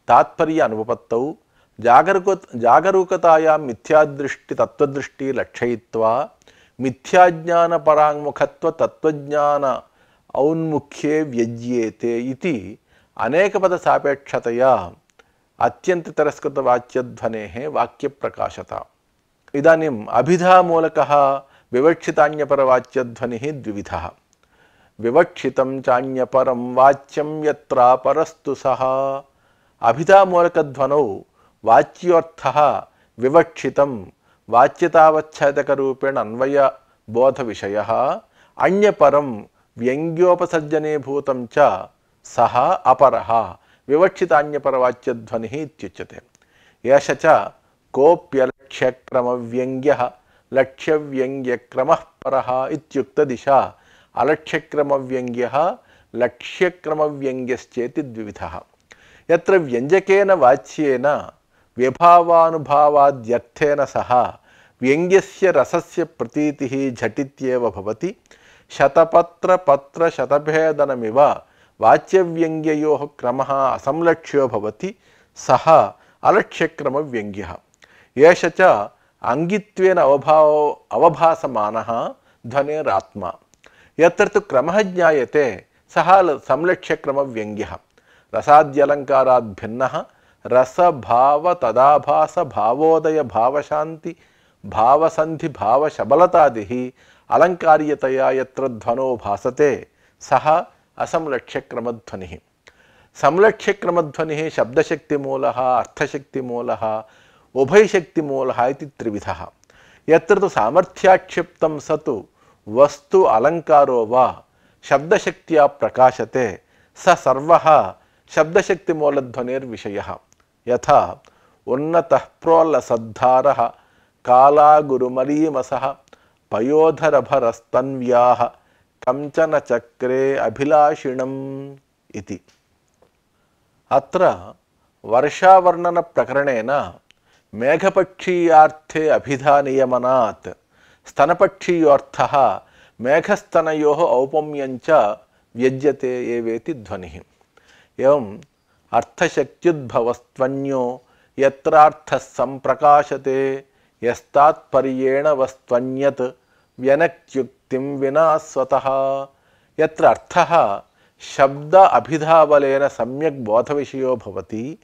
तात्पर्य अनुपपत्तौ जागरूकतायां मिथ्यादृष्टि लक्षयित्वा मिथ्याज्ञानपराङ्मुखत्व तत्त्वज्ञान औन्मुख्ये व्यज्येते इति अनेकपदसापेक्षतया अत्यन्ततिरस्कृतवाच्यध्वनेः वाक्यप्रकाशता। इदानीम् अभिधामूलकः विवक्षितान्यपरवाच्यध्वनिः द्विविधः। विवक्षितं चान्यपरं वाच्यं यत्रापरस्तु सः। अभिधामूलकध्वनौ वाच्योर्थः विवक्षितं वाच्यतावच्छेदकरूपेण अन्वयबोधविषयः अन्यपरं व्यङ्ग्योपसर्जनीभूतं च सः अपरः विवक्षितान्यपरवाच्यध्वनिः इत्युच्यते। एष च कोऽप्यलक्ष्यते अलक्ष्यक्रमव्यङ्ग्यः लक्ष्यव्यङ्ग्यक्रमः परः इत्युक्त दिशा अलक्ष्यक्रमव्यङ्ग्यः लक्ष्यक्रमव्यङ्ग्यश्चेति द्विविधः। यत्र व्यञ्जकेन वाच्येन व्यभावानुभावाद्यर्थेन सह व्यङ्ग्यस्य रसस्य प्रतीतिः झटित्येव भवति। शतपत्रपत्रशतभेदनमिव वाच्यव्यङ्ग्ययोः क्रमः असंलक्ष्यो भवति, सः अलक्ष्यक्रमव्यङ्ग्यः। एष च अंगित्वेन अवभासमानः ध्वनिरात्मा। यत्र तु क्रमः ज्ञायते सः संलक्ष्यक्रमव्यङ्ग्यः। रसाद्यलङ्कारात् भिन्नः रसभाव तदाभास भावोदय भावशान्ति भावसन्धि भावशबलतादिः अलङ्कार्यतया यत्र ध्वनो भासते सः असंलक्ष्यक्रमध्वनिः। संलक्ष्यक्रमध्वनिः शब्दशक्तिमूलः अर्थशक्तिमूलः उभयशक्तिमूलः इति त्रिविधः। यत्र तु सामर्थ्याक्षिप्तं स तु वस्तु अलङ्कारो वा शब्दशक्त्या प्रकाशते स सर्वः शब्दशक्तिमूलध्वनिर्विषयः। यथा उन्नतः प्रोल्लसद्धारः कालागुरुमरीमसः पयोधरभरस्तन्व्याः कंचन चक्रे अभिलाषिणम् इति। अत्र वर्षावर्णन प्रकरणेन मेघपक्षीयार्थे अभिधानियमनात् स्तनपक्षीयोऽर्थः मेघस्तनयोः औपम्यञ्च व्यज्यते एवेति ध्वनिः। एवम् अर्थशक्त्युद्भवस्त्वन्यो यत्रार्थः सम्प्रकाशते यस्तात्पर्येण वस्त्वन्यत् व्यनक्त्युक्तिं विना स्वतः। यत्र अर्थः शब्द अभिधाबलेन सम्यक् बोधविषयो भवति,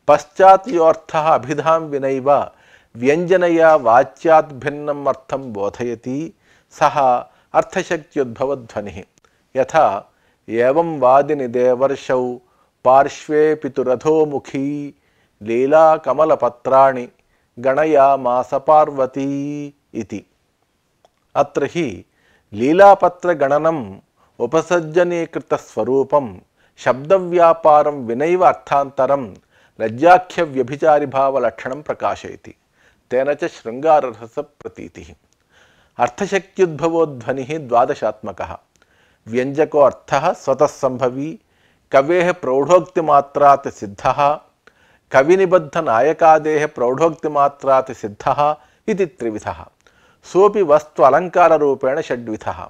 पश्चात् यो अर्थः अभिधां विनैव व्यञ्जनया वाच्यात् भिन्नम् अर्थं बोधयति सः अर्थशक्त्युद्भवध्वनिः। यथा एवं वादिनि देवर्षौ पार्श्वे पितुरधोमुखी लीलाकमलपत्राणि गणयामास पार्वती इति। अत्र हि लीलापत्रगणनम् उपसर्जनीकृतस्वरूपं शब्दव्यापारं विनैव अर्थान्तरं लज्जाख्यव्यभिचारिभावलक्षणं प्रकाशयति। तेन च शृङ्गाररसप्रतीतिः। अर्थशक्त्युद्भवो ध्वनिः द्वादशात्मकः। व्यञ्जको अर्थः स्वतः सम्भवी, कवेः प्रौढोक्तिमात्रात् सिद्धः, कविनिबद्धनायकादेः प्रौढोक्तिमात्रात् सिद्धः इति त्रिविधः। सोऽपि वस्तु अलङ्काररूपेण षड्विधः।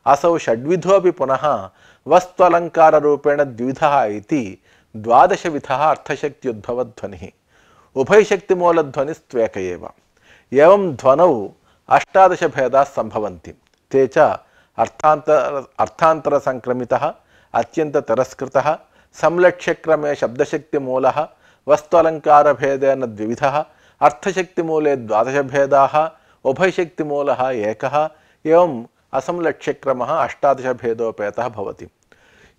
असौ षड्विधोऽपि पुनः वस्तु अलङ्काररूपेण द्विविधः इति द्वादशविधः अर्थशक्त्युद्भवध्वनिः। उभयशक्तिमूलध्वनिस्त्वेक एव। एवं ध्वनौ अष्टादश भेदाः सम्भवन्ति। ते च अर्थान्तरसंक्रमितः, अत्यन्ततिरस्कृतः, संलक्ष्यक्रमे शब्दशक्तिमूलः, वस्तु अलङ्कारभेदेन द्विविधः, अर्थशक्तिमूले द्वादश भेदाः, उभयशक्तिमूलः एकः, एवं असंलक्ष्यक्रमः अष्टादश भेदोपेतः भवति।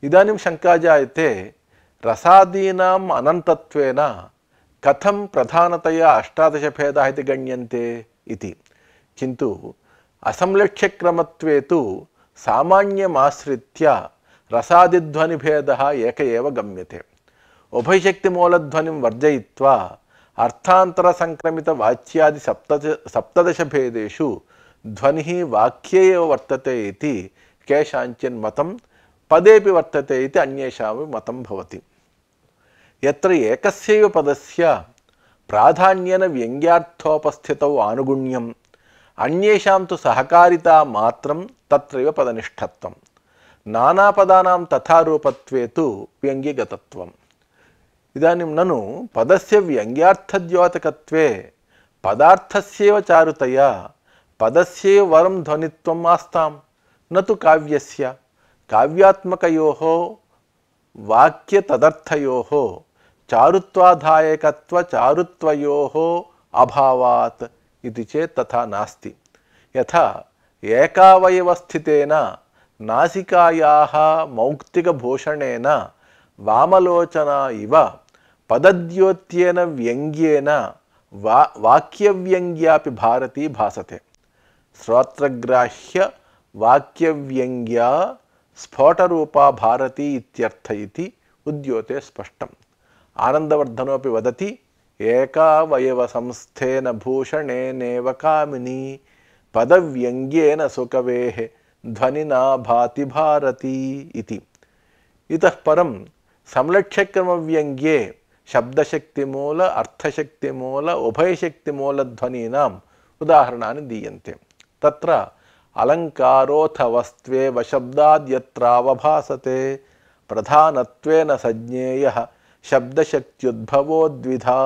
इदानीं शङ्का जायते, रसादीनाम् अनन्तत्वेन कथं प्रधानतया अष्टादश भेदाः इति गण्यन्ते इति। किन्तु असंलक्ष्यक्रमत्वे तु सामान्यमाश्रित्य रसादिध्वनिभेदः एक एव गम्यते। उभयशक्तिमूलध्वनिं वर्जयित्वा अर्थान्तरसंक्रमितवाच्यादि सप्तदश भेदेषु ध्वनिः वाक्ये एव वर्तते इति केषाञ्चिन् मतं, पदेपि वर्तते इति अन्येषामपि मतं भवति। यत्र एकस्यैव पदस्य प्राधान्येन व्यङ्ग्यार्थोपस्थितौ आनुगुण्यम्, अन्येषां तु सहकारिता मात्रं तत्रैव पदनिष्ठत्वम्। नानापदानां तथा रूपत्वे तु व्यङ्ग्यगतत्वम्। इदानीं ननु पदस्य व्यङ्ग्यार्थद्योतकत्वे पदार्थस्यैव चारुतया पदस्यैव वरं ध्वनित्वम् आस्तां, न तु काव्यस्य। काव्यात्मकयोः वाक्यतदर्थयोः चारुत्वाधायकत्वचारुत्वयोः अभावात् इति चेत् तथा नास्ति। यथा एकावयवस्थितेन नासिकायाः मौक्तिकभूषणेन वामलोचना इव पदद्योत्येन व्यङ्ग्येन वाक्यव्यङ्ग्यापि भारती भासते। श्रोत्रग्राह्य वाक्यव्यङ्ग्या स्फोटरूपा भारती इत्यर्थ इति उद्योते स्पष्टम्। आनन्दवर्धनोऽपि वदति, एकावयवसंस्थेन भूषणेनेव कामिनी पदव्यङ्ग्येन सुकवेः ध्वनिना भाति भारती इति। इतः परं संलक्ष्यक्रमव्यङ्ग्ये शब्दशक्तिमूल अर्थशक्तिमूल उभयशक्तिमूलध्वनीनाम् उदाहरणानि दीयन्ते। तत्र अलङ्कारोऽथ वस्त्वेव शब्दाद्यत्रावभासते प्रधानत्वेन सज्ञेयः शब्दशक्त्युद्भवो द्विधा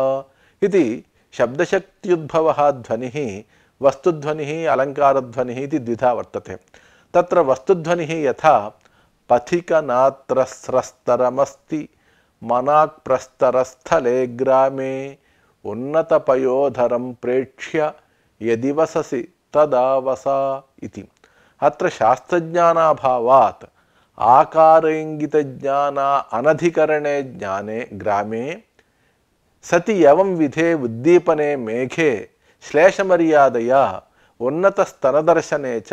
इति। शब्दशक्त्युद्भवः ध्वनिः वस्तुध्वनिः अलङ्कारध्वनिः इति द्विधा वर्तते। तत्र वस्तुध्वनिः यथा पथिकनात्रस्रस्तरमस्ति मनाक्प्रस्तरस्थले ग्रामे उन्नतपयोधरं प्रेक्ष्य यदि वससि तदा वसा इति। अत्र शास्त्रज्ञानाभावात् आकारेङ्गितज्ञाना अनधिकरणे ज्ञाने ग्रामे सति एवं विधे उद्दीपने मेघे श्लेषमर्यादया उन्नतस्तरदर्शने च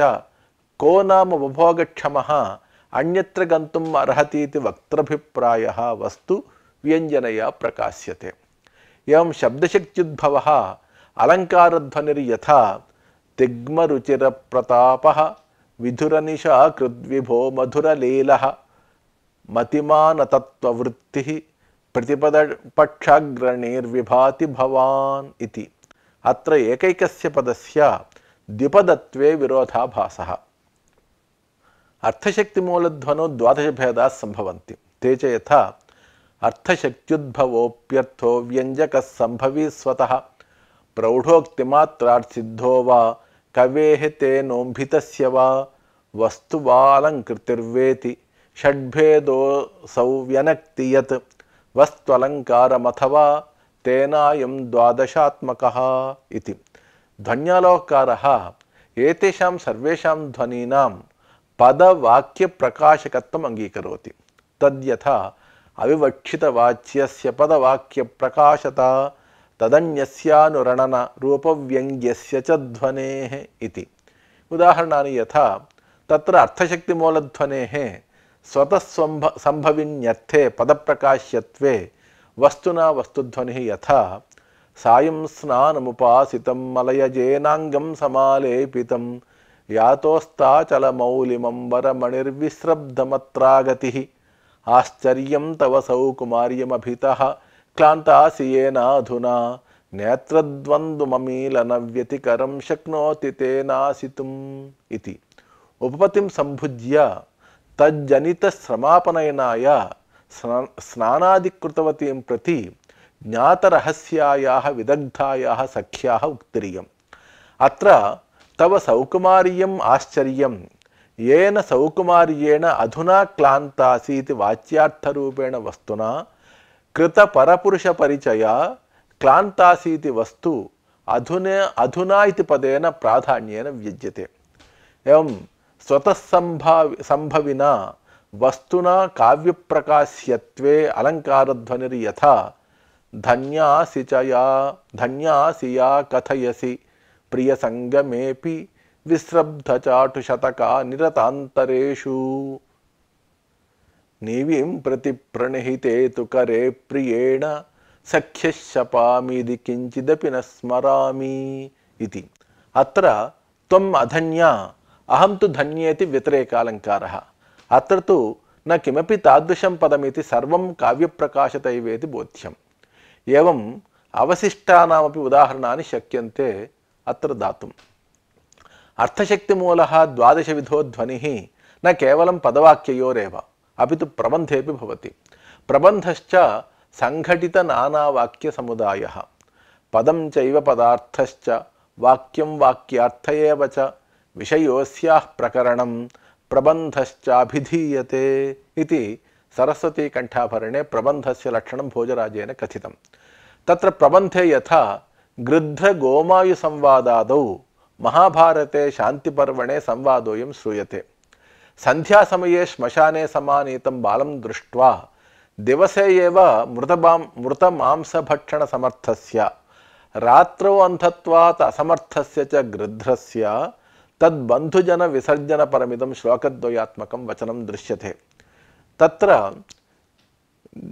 को नाम उपभोगक्षमः अन्यत्र गन्तुम् अर्हतीति वक्त्रभिप्रायः वस्तु व्यञ्जनया प्रकाश्यते। एवं शब्दशक्त्युद्भवः अलङ्कारध्वनिर्यथा तिग्मरुचिरप्रतापः विधुरनिशा कृद्विभो मधुरलीलः मतिमानतत्त्ववृत्तिः प्रतिपदपक्षाग्रणीर्विभाति भवान् इति। अत्र एकैकस्य पदस्य द्विपदत्वे विरोधाभासः। अर्थशक्तिमूलध्वनौ द्वादश भेदाः सम्भवन्ति। ते च यथा अर्थशक्त्युद्भवोऽप्यर्थो व्यञ्जकः सम्भवी स्वतः प्रौढोक्तिमात्रात् सिद्धो वा कवेः तेनोम्भितस्य वा वस्तु वा अलङ्कृतिर्वेति षड्भेदोऽसौ व्यनक्ति यत् वस्त्वलङ्कारमथवा तेनायं द्वादशात्मकः इति। ध्वन्यालोकारः एतेषां सर्वेषां ध्वनीनां पदवाक्यप्रकाशकत्वम् अङ्गीकरोति। तद्यथा अविवक्षितवाच्यस्य पदवाक्यप्रकाशता तदन्यस्यानुरणन रूपव्यङ्ग्यस्य च ध्वनेः इति। उदाहरणानि यथा तत्र अर्थशक्तिमूलध्वनेः स्वतः सम्भविन्यर्थे पदप्रकाश्यत्वे वस्तुना वस्तुध्वनिः यथा सायं स्नानमुपासितं मलयजेनाङ्गं समालेपितं यातोस्ताचलमौलिमम्बरमणिर्विस्रब्धमत्रागतिः आश्चर्यं तव सौकुमार्यमभितः क्लान्तासि येनाधुना नेत्रद्वन्द्वममीलनव्यतिकरं शक्नोति तेनासितुम् इति। उपपत्तिं सम्भुज्य तज्जनितश्रमापनयनाय स्नानादिकृतवतीं प्रति ज्ञातरहस्यायाः विदग्धायाः सख्याः उक्तिरियम्। अत्र तव सौकुमार्यम् आश्चर्यं येन सौकुमार्येण अधुना क्लान्तासि इति वाच्यार्थरूपेण वस्तुना कृतपरपुरुषपरिचया क्लान्तासि इति वस्तु अधुना इति पदेन प्राधान्येन व्यज्यते। एवं स्वतः सम्भविना वस्तुना काव्यप्रकाश्यत्वे अलङ्कारध्वनिर्यथा धन्यासि च या धन्यासि या कथयसि प्रियसङ्गमेऽपि विस्रब्धचाटुशतका निरतान्तरेषु निविं प्रति प्रणहिते तु करे प्रियेण सख्यः शपामीति किञ्चिदपि न स्मरामि इति। अत्र त्वम् अधन्या अहं तु धन्येति व्यतिरेकालङ्कारः। अत्र तु न किमपि तादृशं पदमिति सर्वं काव्यप्रकाशतैवेति बोध्यम्। एवम् अवशिष्टानामपि उदाहरणानि शक्यन्ते अत्र दातुम्। अर्थशक्तिमूलः द्वादशविधो ध्वनिः न केवलं पदवाक्ययोरेव अपि तु प्रबन्धेऽपि भवति। प्रबन्धश्च सङ्घटितनानावाक्यसमुदायः। पदं चैव पदार्थश्च वाक्यं वाक्यार्थ एव च विषयोऽस्याः प्रकरणं प्रबन्धश्चाभिधीयते इति सरस्वतीकण्ठाभरणे प्रबन्धस्य लक्षणं भोजराजेन कथितं। तत्र प्रबन्धे यथा गृध्रगोमायुसंवादादौ महाभारते शान्तिपर्वणे संवादोऽयं श्रूयते। सन्ध्यासमये श्मशाने समानीतं बालं दृष्ट्वा दिवसे एव मृतमांसभक्षणसमर्थस्य रात्रौ अन्धत्वात् असमर्थस्य च गृध्रस्य तद्बन्धुजनविसर्जनपरमिदं श्लोकद्वयात्मकं वचनं दृश्यते। तत्र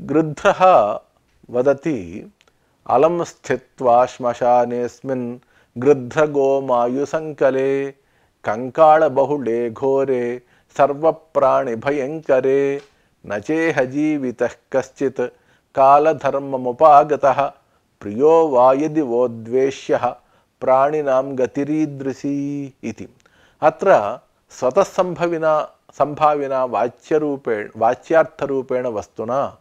गृध्रः वदति అలం స్థిత్వా శ్మశానేస్మిన్ గృధ్రగోమాయుసంకలే కంకాళబహుళే ఘోరే సర్వప్రాణి భయంకరే నచేహ జీవితః కశ్చిత్ కాలధర్మముపాగతః ప్రియో వా యది వోద్వేష్యః ప్రాణినాం గతిరీదృశీ ఇతి. అత్ర స్వతః సంభావినా వాచ్యార్థరూపేణ వస్తునా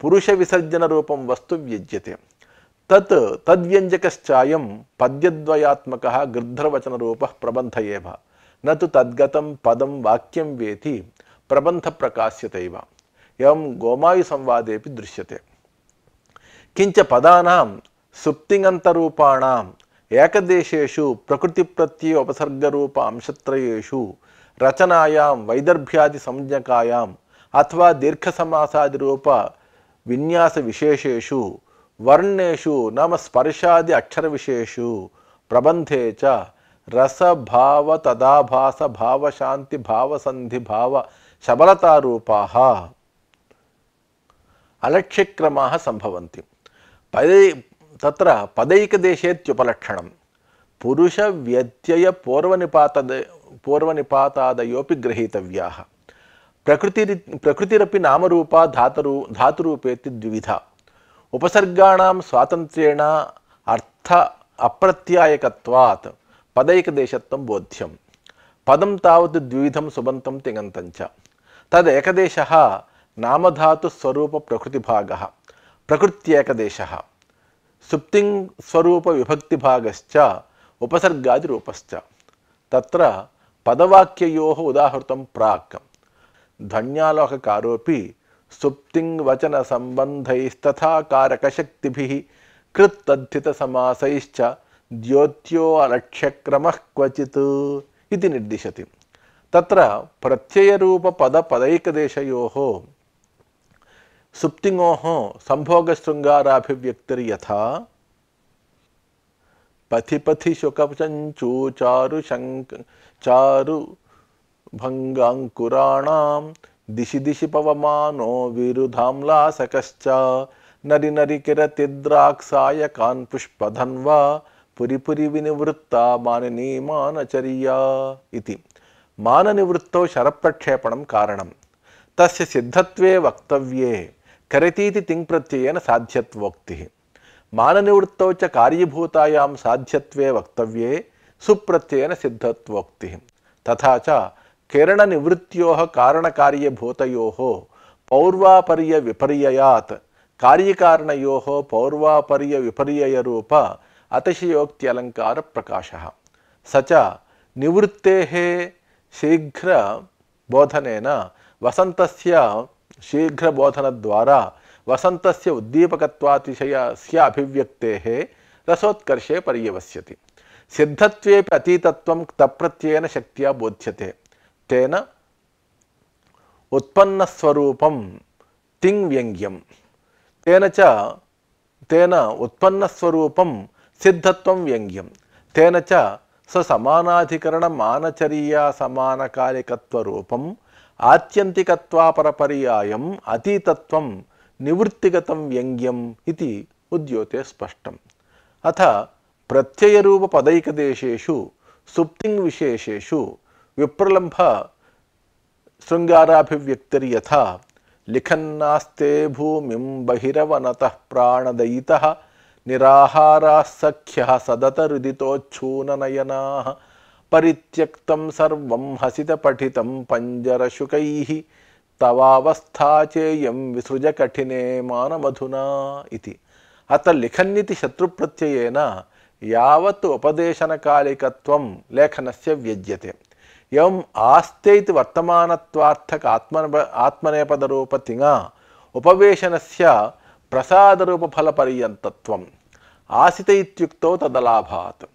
పురుష విసర్జన రూపం వస్తు వ్యజ్యతే. తద్వ్యంజకశ్చాయం పద్యద్వయాత్మకః గృధ్రవచన రూపః ప్రబంధ ఏవ నతు తద్గతం పదం వాక్యం వేతి ప్రబంధ ప్రకాశ్యతైవ. एवं गोमायु संवादेपि दृश्यते. किंच पदानां सुप्तिङन्तरूपाणाम् एकदेशेषु प्रकृतिप्रत्यय उपसर्गरूप अंशत्रयेषु रचनायां वैदर्भ्यादि संज्ञकायाम् अथवा दीर्घसमासादिरूप विन्यास विशेषेषु वर्णेषु नाम स्पर्शादि अक्षरविशेषु प्रबन्धे च रस भाव तदाभास भाव शांति भाव संधि भाव शबलतारूपाः अलक्ष्यक्रमाः संभवन्ति. तत्र पदैकदेशेत्युपलक्षणं पुरुष व्यत्यय पूर्वनिपातादयोपि गृहीतव्याः. प्रकृतिरपि नामरूपा धातुरूपेति द्विविधा. उपसर्गाणां स्वातन्त्र्येण अर्थ अप्रत्यायकत्वात् पदैकदेशत्वं बोध्यं. पदं तावत् द्विविधं सुबन्तं तिङन्तं च. तदेकदेशः नामधातु स्वरूप प्रकृतिभागः प्रकृत्येकदेशः, सुप्तिं स्वरूप विभक्तिभागश्च उपसर्गादि रूपश्च. तत्र पदवाक्ययोः उदाहृतं प्राक्. ध्वन्यालोककारोऽपि सुप्तिं वचन संबन्धैस्तथा कारकशक्तिभिः कृत्तद्धितसमासैश्च द्योत्यो अलक्ष्यक्रमः क्वचित् इति निर्दिशति. तत्र प्रत्ययरूप पद पदैकदेशयोः सुप्तिङोः संभोगशृङ्गाराभिव्यक्तिर्यथा पथि पथि शुकचञ्चू चारु भंगांकुराणां दिशि दिशि पवमानो विरुधाम्लासकश्च नरि नरि किरतिद्राक्षाय कान् पुष्पधन्वा पुरि पुरि विनिवृत्ता मानिनी मानचर्या इति. माननिवृत्तौ शरप्रक्षेपणं कारणं तस्य सिद्धत्वे वक्तव्ये करितीति तिङ्प्रत्ययेन साध्यत्वोक्तिः. माननिवृत्तौ च कार्यभूतायां साध्यत्वे वक्तव्ये सुप्रत्ययेन सिद्धत्वोक्तिः. तथा च किरणनिवृत्त्योः कारणकार्यभूतयोः पौर्वापर्यविपर्ययात् कार्यकारणयोः पौर्वापर्यविपर्ययरूप अतिशयोक्त्यलङ्कार प्रकाशः. स च निवृत्तेः शीघ्र बोधनेन वसन्तस्य शीघ्र बोधनद्वारा वसन्तस्य उद्दीपकत्वातिशयस्य अभिव्यक्तेः रसोत्कर्षे पर्यवस्यति. सिद्धत्वेपि अतीतत्वं तप्रत्ययेन शक्त्या बोध्यते. तेन उत्पन्नस्वरूपं तिङ् व्यङ्ग्यं तेन उत्पन्नस्वरूपं सिद्धत्वं व्यङ्ग्यं तेन च ससमानाधिकरण मानचर्या समानकालिकत्वरूपम् आत्यन्तिकत्वापरपर्यायम् अतीतत्वं निवृत्तिगतं व्यङ्ग्यम् इति उद्योते स्पष्टम्. अथ प्रत्ययरूप पदैकदेशेषु सुप्तिङ् विशेषेषु विप्रलम्भ शृङ्गाराभिव्यक्तिर्यथा लिखन्नास्ते भूमिं बहिरवनतः प्राणदयितः निराहाराः सख्यः सदतरुदितोच्छूननयनाः परित्यक्तं सर्वं हसितपठितं पञ्जरशुकैः तवावस्था चेयं विसृज कठिने मानमधुना इति. अत लिखन्निति शत्रुप्रत्ययेन यावत् उपदेशनकालिकत्वं लेखनस्य व्यज्यते. एवम् आस्ते इति वर्तमानत्वार्थक आत्मनेपदरूपतिङा उपवेशनस्य प्रसादरूपफलपर्यन्तत्वम् आसित इत्युक्तौ तदलाभात्.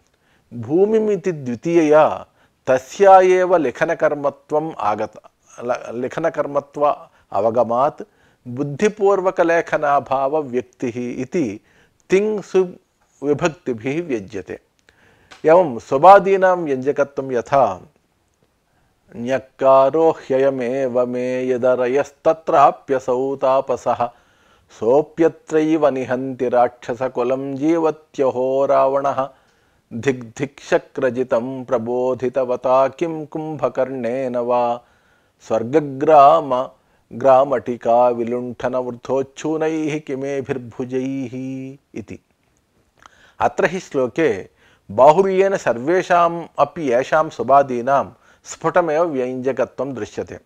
भूमिमिति द्वितीयया तस्या एव लेखनकर्मत्वम् लेखनकर्मत्व अवगमात् बुद्धिपूर्वकलेखनाभाव व्यक्तिः इति तिङ्सु विभक्तिभिः व्यज्यते. एवं स्वबादीनां व्यञ्जकत्वं यथा न्यक्कारो ह्ययमेव मे यदरयस्तत्राप्यसौ तापसः सोऽप्यत्रैव निहन्ति राक्षसकुलं जीवत्यहो रावणः धिग्धिक्शक्रजितं प्रबोधितवता किं कुम्भकर्णेन वा स्वर्गग्रामटिका विलुण्ठनवृथोच्छूनैः किमेभिर्भुजैः इति। अत्र हि श्लोके बाहुल्येन सर्वेषाम् अपि येषां सुबादीनां स्फुटमेव व्यञ्जकत्वं दृश्यते।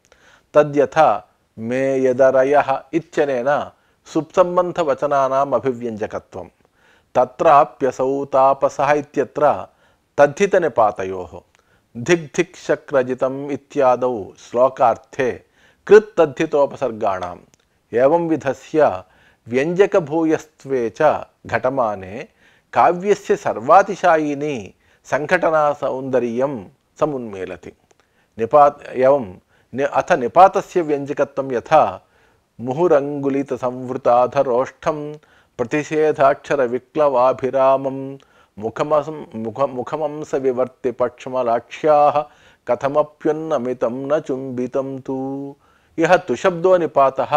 तद्यथा मे यदरयः इत्यनेन सुप्सम्बन्धवचनानाम् अभिव्यञ्जकत्वं, तत्राप्यसौ तापसः इत्यत्र तद्धितनिपातयोः धिग्धिक्शक्रजितम् इत्यादौ श्लोकार्थे कृत्तद्धितोपसर्गाणाम् एवंविधस्य व्यञ्जकभूयस्त्वे च घटमाने काव्यस्य सर्वातिशायिनी संघटनासौन्दर्यं समुन्मीलति। अथ निपातस्य व्यञ्जकत्वं यथा मुहुरङ्गुलितसंवृताधरोष्ठं प्रतिषेधाक्षरविक्लवाभिरामं मुखमंसविवर्तिपक्ष्मलाक्ष्याः कथमप्युन्नमितं न चुम्बितं तु। यः तुशब्दो निपातः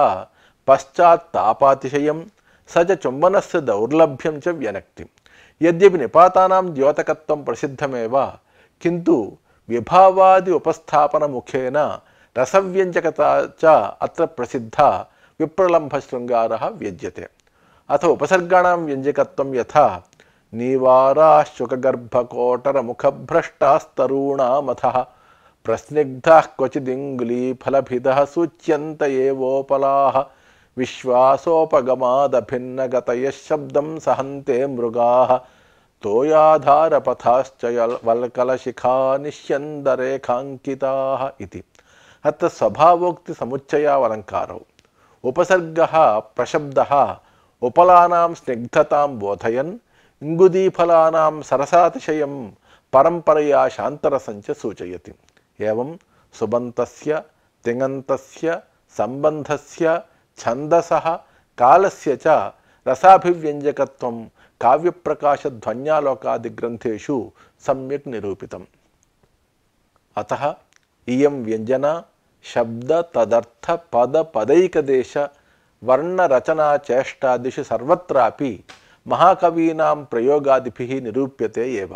पश्चात्तापातिशयं स च चुम्बनस्य दौर्लभ्यं च व्यनक्ति। यद्यपि निपातानां द्योतकत्वं प्रसिद्धमेव, किन्तु विभावादि उपस्थापनमुखेन रसव्यञ्जकता च अत्र प्रसिद्धा विप्रलम्भशृङ्गारः व्यज्यते। अथ उपसर्गाणां व्यञ्जकत्वं यथा नीवाराश्चुकगर्भकोटरमुखभ्रष्टास्तरूणामथः प्रस्निग्धाः क्वचिदिङ्गुलीफलभिदः सूच्यन्त एवोपलाः विश्वासोपगमादभिन्नगतयः शब्दं सहन्ते मृगाः तोयाधारपथाश्च वल्कलशिखा निश्यन्दरेखाङ्किताः इति। अत्र स्वभावोक्तिसमुच्चयावलङ्कारौ उपसर्गः प्रशब्दः उपलानां स्निग्धतां बोधयन् इंगुदीफलानां सरसातिशयं परम्परया शान्तरसं च सूचयति। एवं सुबन्तस्य तिङन्तस्य सम्बन्धस्य छन्दसः कालस्य च रसाभिव्यञ्जकत्वं काव्यप्रकाशध्वन्यालोकादिग्रन्थेषु सम्यक् निरूपितम्। अतः इयं व्यञ्जना शब्द तदर्थ पद पदैकदेश वर्णरचना चेष्टादिषु सर्वत्रापि महाकवीनां प्रयोगादिभिः निरूप्यते एव।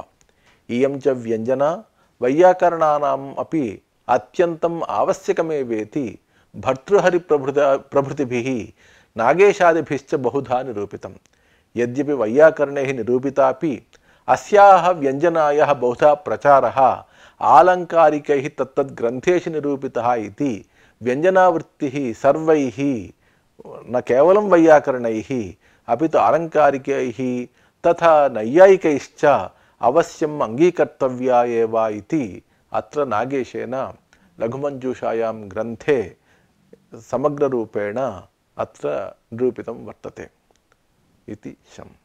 इयं च व्यञ्जना वैयाकरणानाम् अपि अत्यन्तम् आवश्यकमेवेति भर्तृहरिप्रभृतिभिः नागेशादिभिश्च बहुधा निरूपितम्। यद्यपि वैयाकरणैः निरूपितापि अस्याः व्यञ्जनायाः बहुधा प्रचारः आलङ्कारिकैः तत्तद्ग्रन्थेषु निरूपितः इति व्यञ्जनावृत्तिः सर्वैः न केवलं वैयाकरणैः अपि तु आलङ्कारिकैः तथा नैयायिकैश्च अवश्यम् अङ्गीकर्तव्या एव इति अत्र नागेशेन लघुमञ्जूषायां ग्रन्थे समग्ररूपेण अत्र निरूपितं वर्तते इति शम्।